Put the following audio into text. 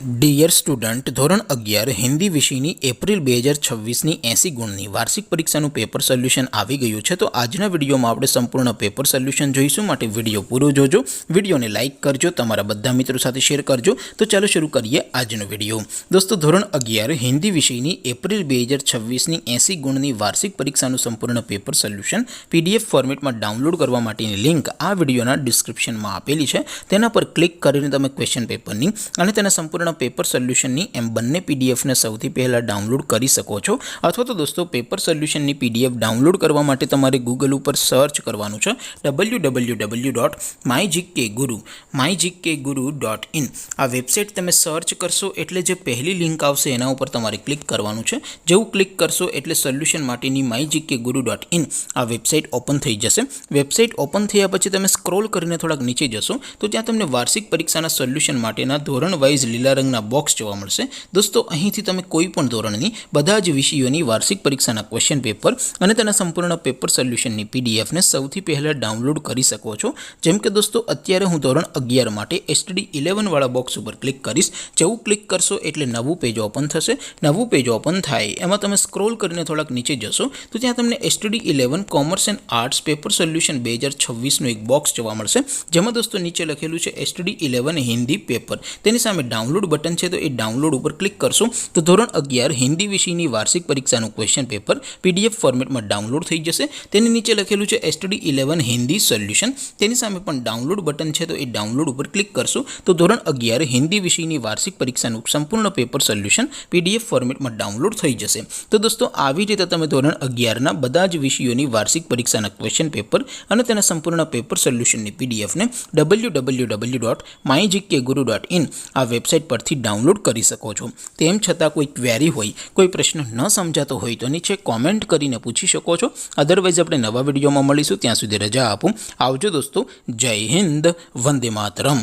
Dear student, ધોરણ 11 હિન્દી વિષયની April 2026ની 80 ગુણની વાર્ષિક પરીક્ષાનું પેપર સોલ્યુશન આવી ગયું છે। તો આજના વિડીયોમાં આપણે સંપૂર્ણ પેપર સોલ્યુશન જોઈશું, માટે વિડીયો પૂરો જોજો, વિડીયોને લાઇક કરજો, તમારા બધા મિત્રો સાથે શેર કરજો। તો ચાલો શરૂ કરીએ આજનો વિડીયો। દોસ્તો, ધોરણ 11 હિન્દી વિષયની એપ્રિલ 2026ની 80 ગુણની વાર્ષિક પરીક્ષાનું સંપૂર્ણ પેપર સોલ્યુશન PDF ફોર્મેટમાં ડાઉનલોડ કરવા માટેની લિંક આ વિડીયોના ડિસ્ક્રિપ્શનમાં આપેલી છે। તેના પર ક્લિક કરીને તમે ક્વેશ્ચન પેપરની અને તેના સંપૂર્ણ પેપર સોલ્યુશનની એમ બંને પીડીએફને સૌથી પહેલાં ડાઉનલોડ કરી શકો છો। અથવા તો દોસ્તો, પેપર સોલ્યુશનની PDF ડાઉનલોડ કરવા માટે તમારે ગૂગલ ઉપર સર્ચ કરવાનું છે www.mygkguru.in। આ વેબસાઇટ તમે સર્ચ કરશો એટલે જે પહેલી લિંક આવશે એના ઉપર તમારે ક્લિક કરવાનું છે। જેવું ક્લિક કરશો એટલે સોલ્યુશન માટેની mygkguru.in આ વેબસાઇટ ઓપન થઈ જશે। વેબસાઇટ ઓપન થયા પછી તમે સ્ક્રોલ કરીને થોડાક નીચે જશો તો ત્યાં તમને વાર્ષિક પરીક્ષાના સોલ્યુશન માટેના ધોરણ વાઇઝ લીલા રંગના બોક્સ જોવા મળશે। દોસ્તો, અહીંથી તમે કોઈ પણ ધોરણની બધા જ વિષયોની વાર્ષિક પરીક્ષાના ક્વેશ્ચન પેપર અને તેના સંપૂર્ણ પેપર સોલ્યુશનની પીડીએફને સૌથી પહેલાં ડાઉનલોડ કરી શકો છો। જેમ કે દોસ્તો, અત્યારે હું ધોરણ 11 માટે STD 11 વાળા બોક્સ ઉપર ક્લિક કરીશ। જેવું ક્લિક કરશો એટલે નવું પેજ ઓપન થશે। નવું પેજ ઓપન થાય એમાં તમે સ્ક્રોલ કરીને થોડાક નીચે જશો તો ત્યાં તમને STD 11 commerce and arts paper solution 2026નું એક બોક્સ જોવા મળશે, જેમાં દોસ્તો નીચે લખેલું છે STD 11 હિન્દી પેપર। તેની સામે ડાઉનલોડ બટન છે, તો એ ડાઉનલોડ ઉપર ક્લિક કરશો તો ધોરણ 11 હિન્દી વિષયની વાર્ષિક પરીક્ષાનું ક્વેશ્ચન પેપર PDF ફોર્મેટમાં ડાઉનલોડ થઈ જશે। તેની નીચે લખેલું છે STD 11 હિન્દી સોલ્યુશન, તેની સામે પણ ડાઉનલોડ બટન છે, તો એ ડાઉનલોડ ઉપર ક્લિક કરશો તો ધોરણ 11 હિન્દી વિષયની વાર્ષિક પરીક્ષાનું સંપૂર્ણ પેપર સોલ્યુશન PDF ફોર્મેટમાં ડાઉનલોડ થઈ જશે। તો દોસ્તો, આવી રીતે તમે ધોરણ 11ના બધા જ વિષયોની વાર્ષિક પરીક્ષાના ક્વેશ્ચન પેપર અને તેના સંપૂર્ણ પેપર સોલ્યુશનની પીડીએફને www.mygkguru.in આ વેબસાઇટ પરથી ડાઉનલોડ કરી શકો છો। તેમ છતાં કોઈ ક્વેરી હોય, કોઈ પ્રશ્ન ન સમજાતો હોય તો નીચે કોમેન્ટ કરીને પૂછી શકો છો। અદરવાઇઝ આપણે નવા વિડીયોમાં મળીશું, ત્યાં સુધી રજા આપો। આવજો દોસ્તો, જય હિન્દ, વંદે માતરમ।